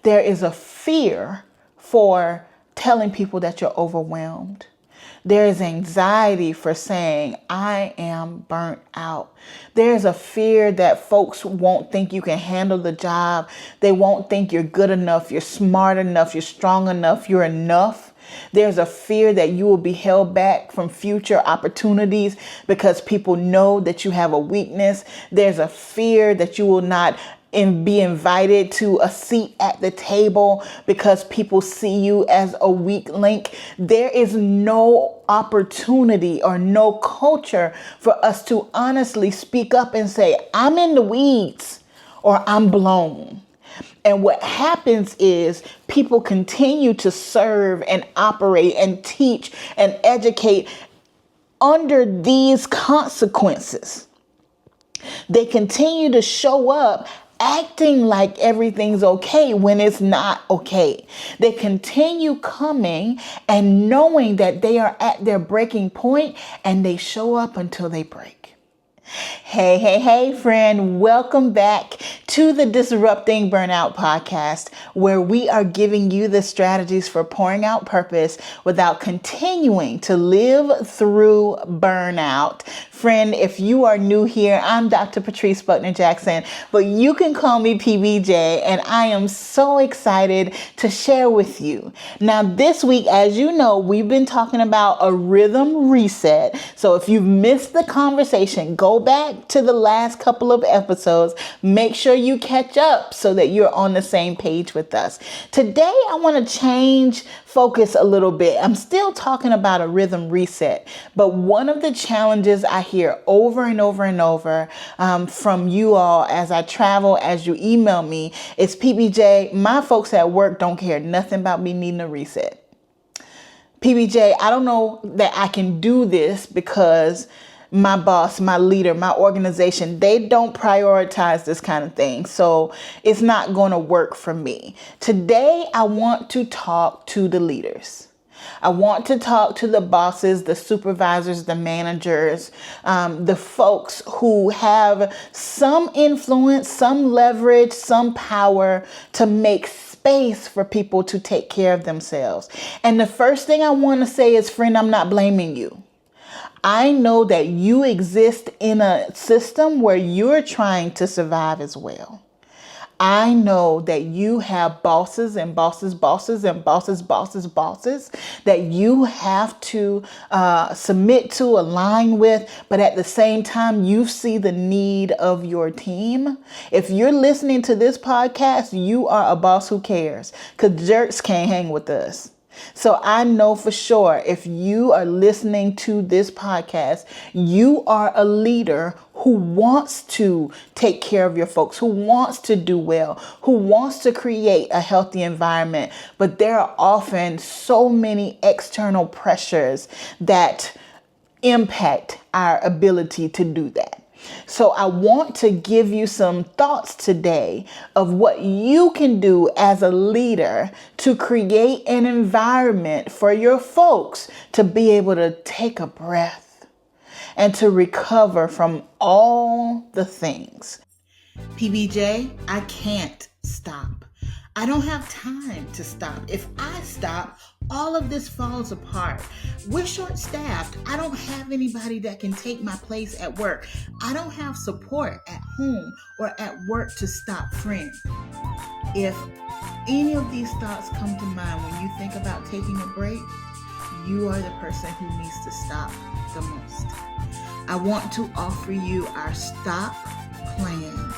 There is a fear for telling people that you're overwhelmed. There is anxiety for saying, I am burnt out. There's a fear that folks won't think you can handle the job. They won't think you're good enough, you're smart enough, you're strong enough, you're enough. There's a fear that you will be held back from future opportunities because people know that you have a weakness. There's a fear that you will not be invited to a seat at the table because people see you as a weak link. There is no opportunity or no culture for us to honestly speak up and say, I'm in the weeds or I'm blown. And what happens is people continue to serve and operate and teach and educate under these consequences. They continue to show up acting like everything's okay when it's not okay. They continue coming and knowing that they are at their breaking point, and they show up until they break. Hey, friend. Welcome back to the Disrupting Burnout podcast, where we are giving you the strategies for pouring out purpose without continuing to live through burnout. Friend, if you are new here, I'm Dr. Patrice Buckner Jackson, but you can call me PBJ, and I am so excited to share with you. Now, this week, as you know, we've been talking about a rhythm reset. So if you've missed the conversation, go back to the last couple of episodes. Make sure you catch up so that you're on the same page with us. Today, I want to change focus a little bit. I'm still talking about a rhythm reset, but one of the challenges I hear over and over and over from you all as I travel, as you email me, is PBJ, my folks at work don't care nothing about me needing a reset. PBJ, I don't know that I can do this because my boss, my leader, my organization, they don't prioritize this kind of thing. So it's not going to work for me. Today, I want to talk to the leaders. I want to talk to the bosses, the supervisors, the managers, the folks who have some influence, some leverage, some power to make space for people to take care of themselves. And the first thing I want to say is, friend, I'm not blaming you. I know that you exist in a system where you're trying to survive as well. I know that you have bosses and bosses that you have to submit to, align with, but at the same time, you see the need of your team. If you're listening to this podcast, you are a boss who cares, because jerks can't hang with us. So I know for sure if you are listening to this podcast, you are a leader who wants to take care of your folks, who wants to do well, who wants to create a healthy environment. But there are often so many external pressures that impact our ability to do that. So I want to give you some thoughts today of what you can do as a leader to create an environment for your folks to be able to take a breath and to recover from all the things. PBJ, I can't stop. I don't have time to stop. If I stop, all of this falls apart. We're short-staffed. I don't have anybody that can take my place at work. I don't have support at home or at work to stop. Friend, if any of these thoughts come to mind when you think about taking a break, you are the person who needs to stop the most. I want to offer you our stop plan.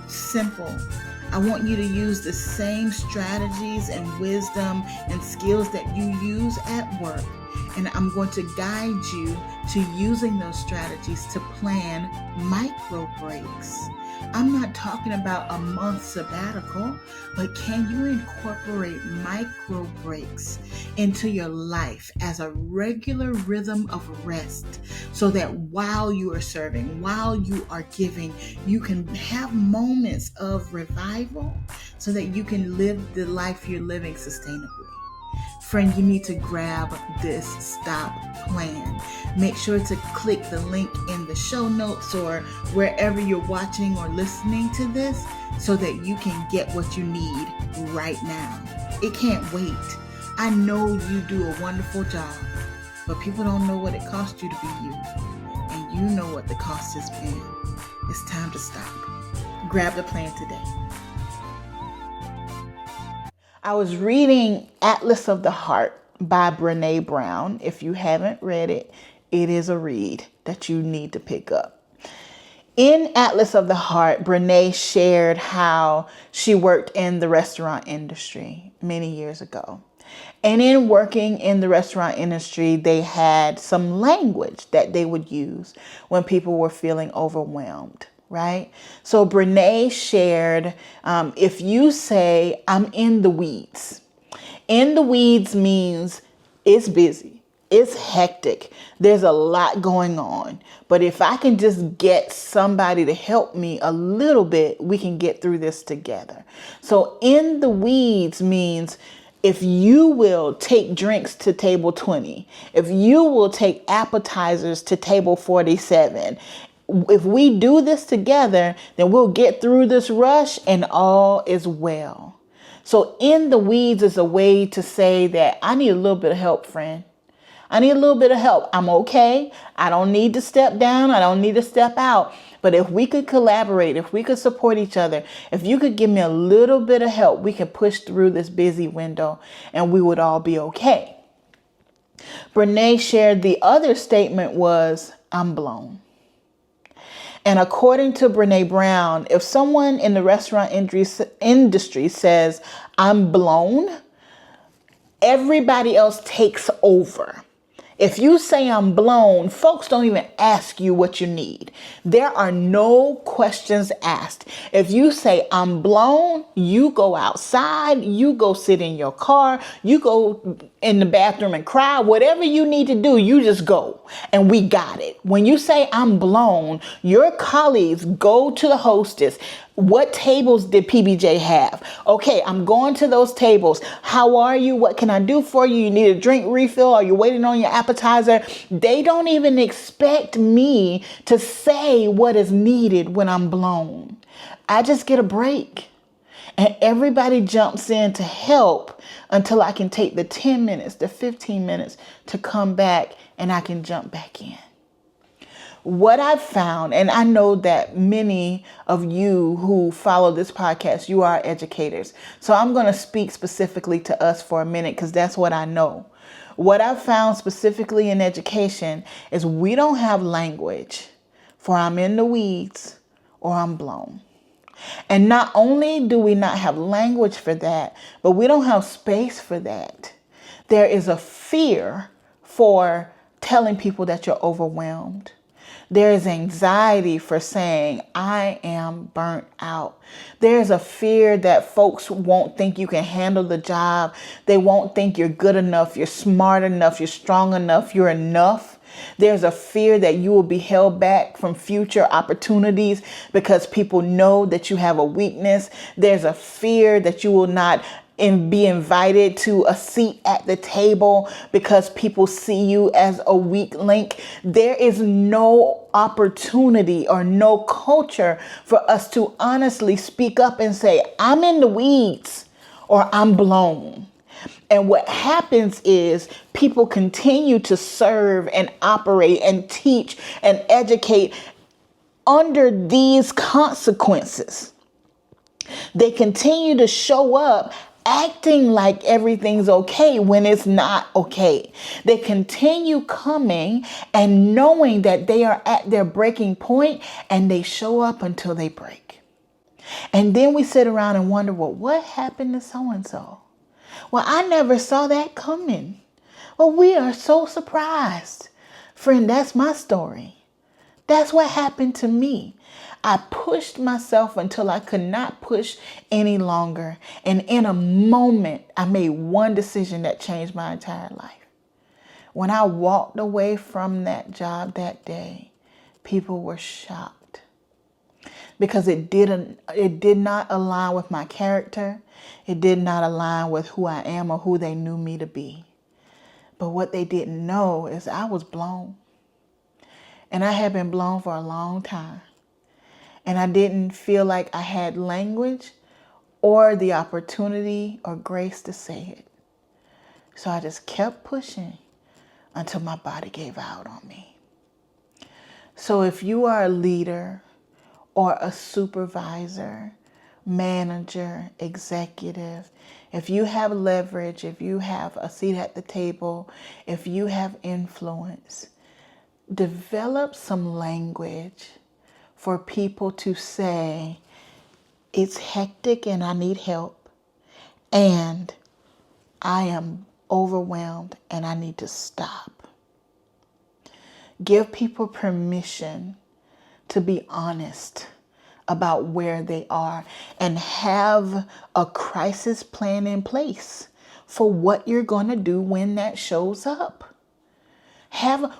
Simple. I want you to use the same strategies and wisdom and skills that you use at work. And I'm going to guide you to using those strategies to plan micro breaks. I'm not talking about a month sabbatical, but can you incorporate micro breaks into your life as a regular rhythm of rest so that while you are serving, while you are giving, you can have moments of revival so that you can live the life you're living sustainably? Friend, you need to grab this stop plan. Make sure to click the link in the show notes or wherever you're watching or listening to this so that you can get what you need right now. It can't wait. I know you do a wonderful job, but people don't know what it cost you to be you. And you know what the cost has been. It's time to stop. Grab the plan today. I was reading Atlas of the Heart by Brene Brown. If you haven't read it, it is a read that you need to pick up. In Atlas of the Heart, Brene shared how she worked in the restaurant industry many years ago. And in working in the restaurant industry, they had some language that they would use when people were feeling overwhelmed, right? So Brene shared, if you say, I'm in the weeds. In the weeds means it's busy. It's hectic. There's a lot going on. But if I can just get somebody to help me a little bit, we can get through this together. So in the weeds means if you will take drinks to table 20, if you will take appetizers to table 47, if we do this together, then we'll get through this rush and all is well. So in the weeds is a way to say that I need a little bit of help, friend. I need a little bit of help. I'm okay. I don't need to step down. I don't need to step out. But if we could collaborate, if we could support each other, if you could give me a little bit of help, we can push through this busy window and we would all be okay. Brene shared the other statement was, I'm blown. And according to Brene Brown, if someone in the restaurant industry says, I'm blown, everybody else takes over. If you say I'm blown, folks don't even ask you what you need. There are no questions asked. If you say I'm blown, you go outside, you go sit in your car, you go in the bathroom and cry, whatever you need to do, you just go and we got it. When you say I'm blown, your colleagues go to the hostess. What tables did PBJ have? Okay, I'm going to those tables. How are you? What can I do for you? You need a drink refill? Are you waiting on your appetizer? They don't even expect me to say what is needed when I'm blown. I just get a break. And everybody jumps in to help until I can take the 10 minutes, the 15 minutes to come back and I can jump back in. What I've found, and I know that many of you who follow this podcast, you are educators. So I'm going to speak specifically to us for a minute because that's what I know. What I've found specifically in education is we don't have language for I'm in the weeds or I'm blown. And not only do we not have language for that, but we don't have space for that. There is a fear for telling people that you're overwhelmed. There is anxiety for saying, I am burnt out. There's a fear that folks won't think you can handle the job. They won't think you're good enough, you're smart enough, you're strong enough, you're enough. There's a fear that you will be held back from future opportunities because people know that you have a weakness. There's a fear that you will not be invited to a seat at the table because people see you as a weak link. There is no opportunity or no culture for us to honestly speak up and say, I'm in the weeds or I'm blown. And what happens is people continue to serve and operate and teach and educate under these consequences. They continue to show up acting like everything's okay when it's not okay. They continue coming and knowing that they are at their breaking point and they show up until they break. And then we sit around and wonder, well, what happened to so-and-so? Well, I never saw that coming. Well, we are so surprised. Friend, that's my story. That's what happened to me. I pushed myself until I could not push any longer. And in a moment, I made one decision that changed my entire life. When I walked away from that job that day, people were shocked because it did not align with my character. It did not align with who I am or who they knew me to be. But what they didn't know is I was blown. And I had been blown for a long time. And I didn't feel like I had language or the opportunity or grace to say it. So I just kept pushing until my body gave out on me. So if you are a leader or a supervisor, manager, executive, if you have leverage, if you have a seat at the table, if you have influence, develop some language for people to say, it's hectic and I need help, and I am overwhelmed and I need to stop. Give people permission to be honest about where they are and have a crisis plan in place for what you're going to do when that shows up.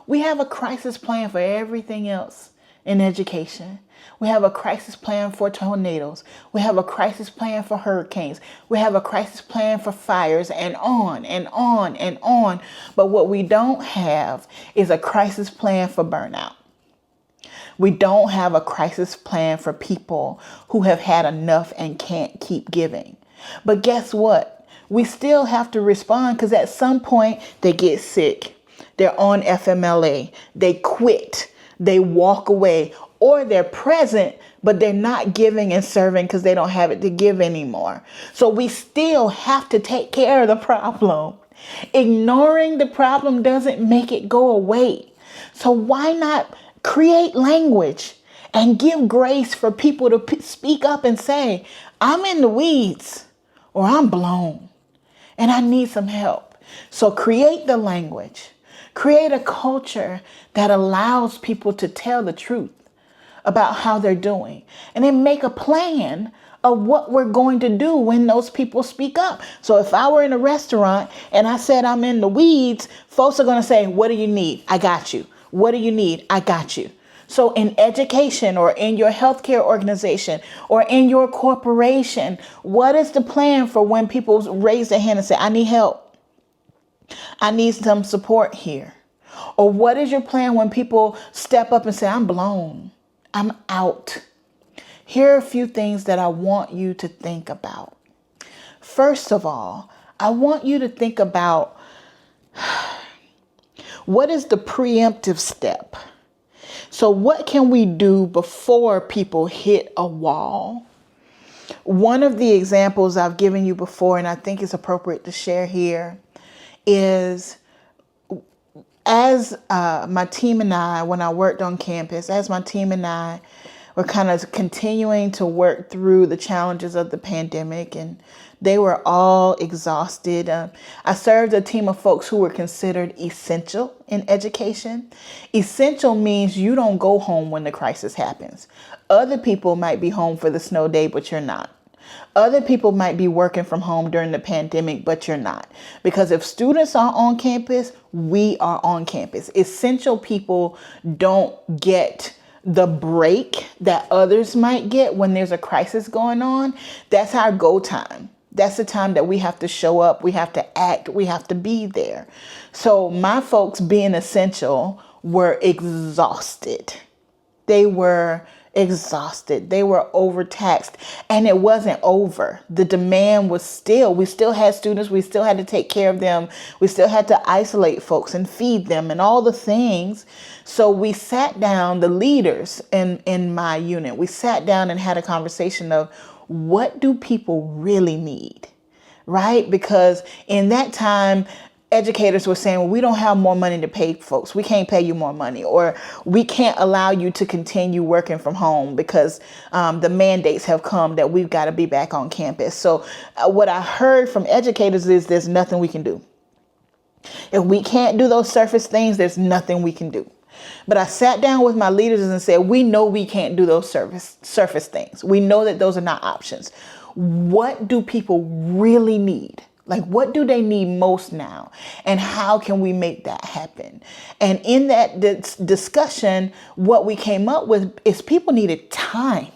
We have a crisis plan for everything else in education. We have a crisis plan for tornadoes. We have a crisis plan for hurricanes. We have a crisis plan for fires, and on and on and on. But what we don't have is a crisis plan for burnout. We don't have a crisis plan for people who have had enough and can't keep giving. But guess what? We still have to respond, because at some point they get sick. They're on FMLA. They quit. They walk away. Or they're present, but they're not giving and serving because they don't have it to give anymore. So we still have to take care of the problem. Ignoring the problem doesn't make it go away. So why not create language and give grace for people to speak up and say, I'm in the weeds, or I'm blown and I need some help. So create the language. Create a culture that allows people to tell the truth about how they're doing, and then make a plan of what we're going to do when those people speak up. So if I were in a restaurant and I said I'm in the weeds, folks are going to say, what do you need? I got you. What do you need? I got you. So in education, or in your healthcare organization, or in your corporation, what is the plan for when people raise their hand and say, I need help? I need some support here. Or what is your plan when people step up and say, I'm blown, I'm out? Here are a few things that I want you to think about. First of all, I want you to think about, what is the preemptive step? So what can we do before people hit a wall? One of the examples I've given you before, and I think it's appropriate to share here, is as my team and I, when I worked on campus, as my team and I were kind of continuing to work through the challenges of the pandemic, and they were all exhausted. I served a team of folks who were considered essential in education. Essential means you don't go home when the crisis happens. Other people might be home for the snow day, but you're not. Other people might be working from home during the pandemic, but you're not. Because if students are on campus, we are on campus. Essential people don't get the break that others might get when there's a crisis going on. That's our go time. That's the time that we have to show up. We have to act. We have to be there. So my folks, being essential, were exhausted. They were exhausted. They were overtaxed, and it wasn't over. The demand was we still had students. We still had to take care of them. We still had to isolate folks and feed them and all the things. So we sat down, the leaders in my unit, we sat down and had a conversation of, what do people really need, right? Because in that time, educators were saying, well, we don't have more money to pay folks. We can't pay you more money, or we can't allow you to continue working from home because the mandates have come that we've got to be back on campus. So what I heard from educators is there's nothing we can do. If we can't do those surface things, there's nothing we can do. But I sat down with my leaders and said, we know we can't do those surface things. We know that those are not options. What do people really need? Like, what do they need most now? And how can we make that happen? And in that discussion, what we came up with is people needed time.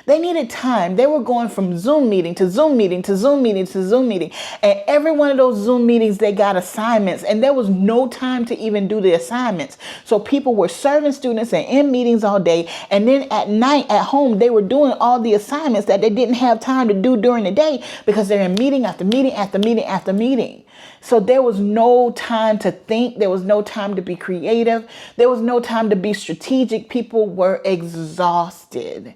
They needed time. They were going from Zoom meeting to Zoom meeting to Zoom meeting to Zoom meeting. And every one of those Zoom meetings, they got assignments, and there was no time to even do the assignments. So people were serving students and in meetings all day. And then at night at home, they were doing all the assignments that they didn't have time to do during the day because they're in meeting after meeting after meeting after meeting. So there was no time to think. There was no time to be creative. There was no time to be strategic. People were exhausted.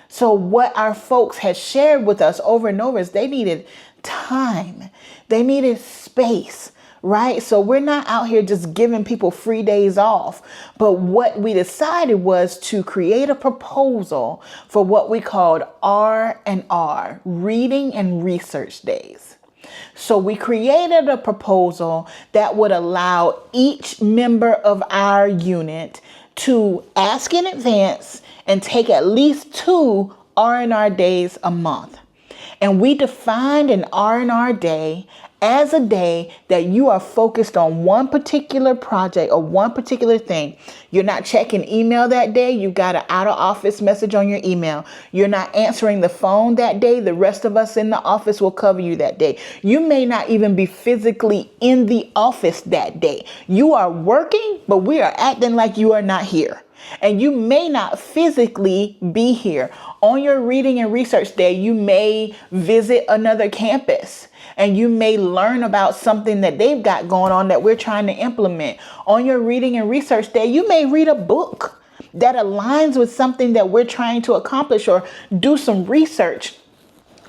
So what our folks had shared with us over and over is they needed time. They needed space, right? So we're not out here just giving people free days off. But what we decided was to create a proposal for what we called R&R, Reading and Research Days. So we created a proposal that would allow each member of our unit to ask in advance and take at least 2 R&R days a month. And we defined an R&R day as a day that you are focused on one particular project or one particular thing. You're not checking email that day. You got an out of office message on your email. You're not answering the phone that day. The rest of us in the office will cover you that day. You may not even be physically in the office that day. You are working, but we are acting like you are not here. And you may not physically be here. On your reading and research day, you may visit another campus and you may learn about something that they've got going on that we're trying to implement. On your reading and research day, you may read a book that aligns with something that we're trying to accomplish or do some research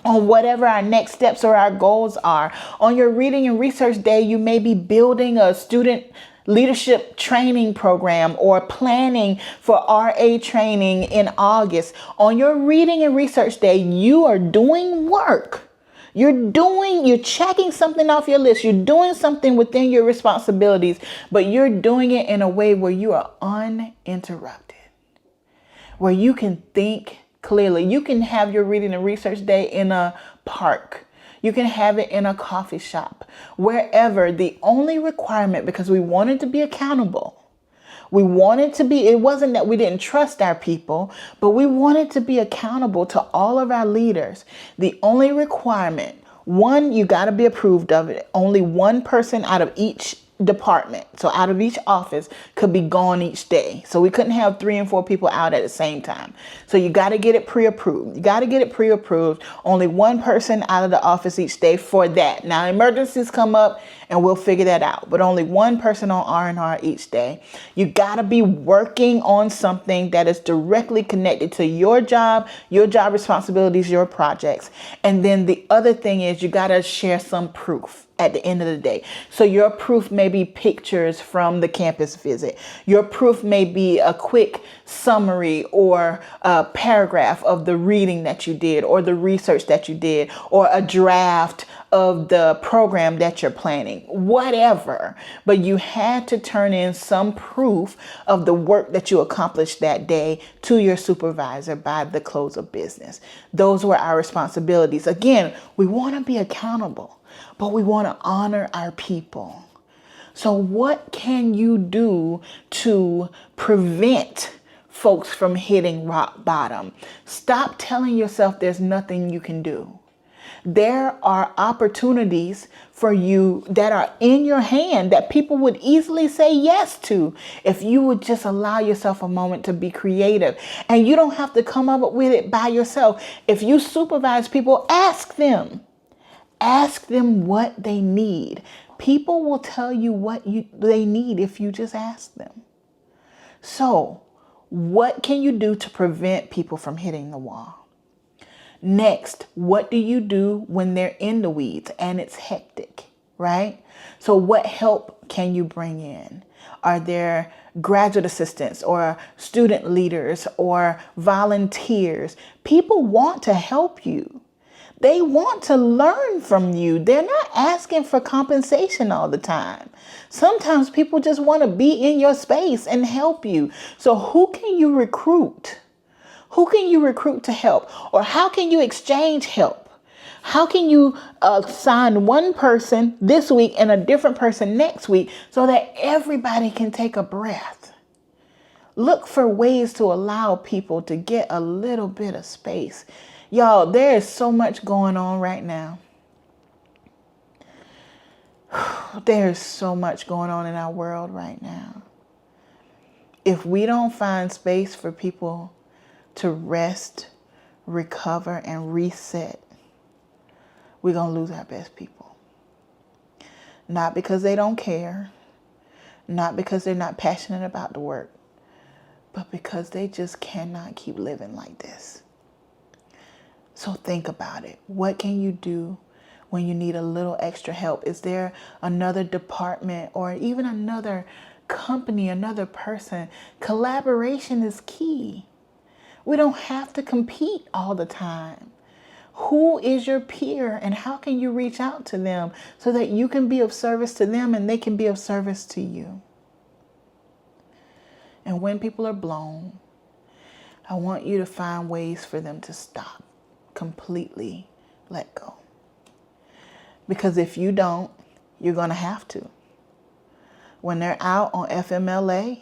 on whatever our next steps or our goals are. On your reading and research day, you may be building a student leadership training program or planning for RA training in August. On your reading and research day, you are doing work. You're checking something off your list. You're doing something within your responsibilities, but you're doing it in a way where you are uninterrupted, where you can think clearly. You can have your reading and research day in a park. You can have it in a coffee shop, wherever. The only requirement, because we wanted to be accountable, it wasn't that we didn't trust our people, but we wanted to be accountable to all of our leaders. The only requirement, one, you got to be approved of it. Only one person out of each department, so out of each office, could be gone each day. So we couldn't have 3 and 4 people out at the same time. So you got to get it pre-approved. Only one person out of the office each day for that. Now emergencies come up and we'll figure that out, but only one person on R&R each day. You got to be working on something that is directly connected to your job responsibilities, your projects. And then the other thing is you got to share some proof at the end of the day. So your proof may be pictures from the campus visit. Your proof may be a quick summary or a paragraph of the reading that you did or the research that you did or a draft of the program that you're planning, whatever. But you had to turn in some proof of the work that you accomplished that day to your supervisor by the close of business. Those were our responsibilities. Again, we want to be accountable, but we want to honor our people. So what can you do to prevent folks from hitting rock bottom? Stop telling yourself there's nothing you can do. There are opportunities for you that are in your hand that people would easily say yes to if you would just allow yourself a moment to be creative. And you don't have to come up with it by yourself. If you supervise people, ask them. Ask them what they need. People will tell you what they need if you just ask them. So, what can you do to prevent people from hitting the wall? Next, what do you do when they're in the weeds and it's hectic, right? So what help can you bring in? Are there graduate assistants or student leaders or volunteers? People want to help you. They want to learn from you. They're not asking for compensation all the time. Sometimes people just want to be in your space and help you. So who can you recruit? Who can you recruit to help? Or how can you exchange help? How can you assign one person this week and a different person next week so that everybody can take a breath? Look for ways to allow people to get a little bit of space. Y'all, there is so much going on right now. There's so much going on in our world right now. If we don't find space for people to rest, recover, and reset, we're going to lose our best people. Not because they don't care, not because they're not passionate about the work, but because they just cannot keep living like this. So think about it. What can you do when you need a little extra help? Is there another department or even another company, another person? Collaboration is key. We don't have to compete all the time. Who is your peer and how can you reach out to them so that you can be of service to them and they can be of service to you? And when people are blown, I want you to find ways for them to stop, completely let go. Because if you don't, you're going to have to. When they're out on FMLA,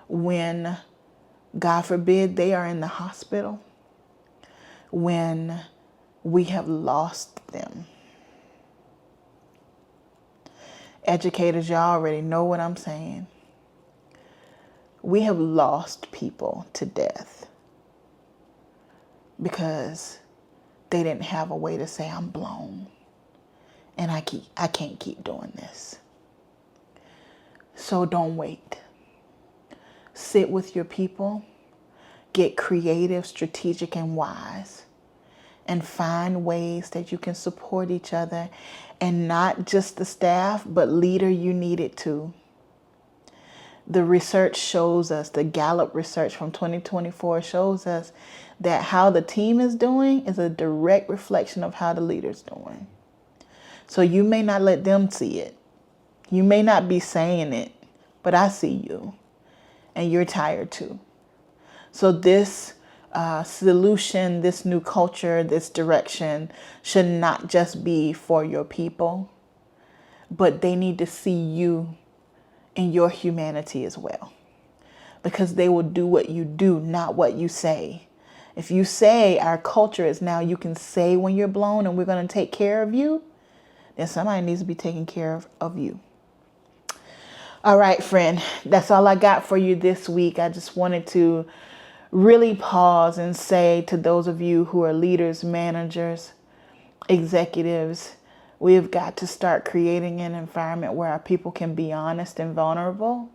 when, God forbid, they are in the hospital, when we have lost them. Educators, y'all already know what I'm saying. We have lost people to death because they didn't have a way to say, I'm blown and I can't keep doing this. So don't wait. Sit with your people, get creative, strategic, and wise, and find ways that you can support each other, and not just the staff, but leader you need it too. The research shows us, the Gallup research from 2024 shows us that how the team is doing is a direct reflection of how the leader's doing. So you may not let them see it. You may not be saying it, but I see you and you're tired too. So this solution, this new culture, this direction should not just be for your people, but they need to see you in your humanity as well, because they will do what you do, not what you say. If you say our culture is now you can say when you're blown and we're going to take care of you, then somebody needs to be taking care of you. All right, friend, that's all I got for you this week. I just wanted to really pause and say to those of you who are leaders, managers, executives, we have got to start creating an environment where our people can be honest and vulnerable.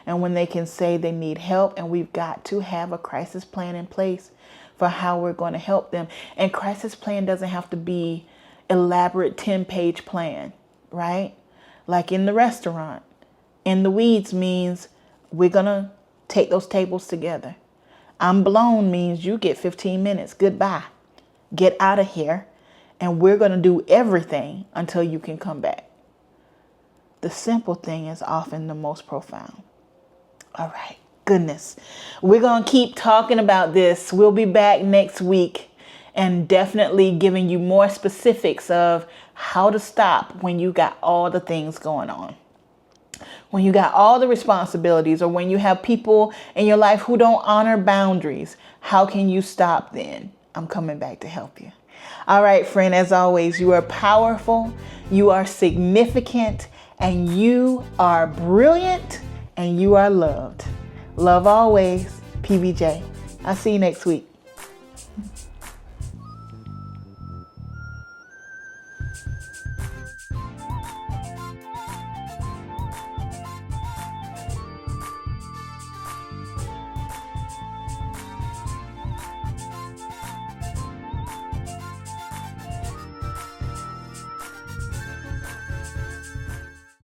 And when they can say they need help, and we've got to have a crisis plan in place for how we're going to help them. And crisis plan doesn't have to be elaborate 10-page plan, right? Like in the restaurant. In the weeds means we're going to take those tables together. I'm blown means you get 15 minutes. Goodbye. Get out of here. And we're going to do everything until you can come back. The simple thing is often the most profound. All right. Goodness. We're going to keep talking about this. We'll be back next week and definitely giving you more specifics of how to stop when you got all the things going on. When you got all the responsibilities, or when you have people in your life who don't honor boundaries, how can you stop then? I'm coming back to help you. All right, friend, as always, you are powerful, you are significant, and you are brilliant, and you are loved. Love always, PBJ. I'll see you next week.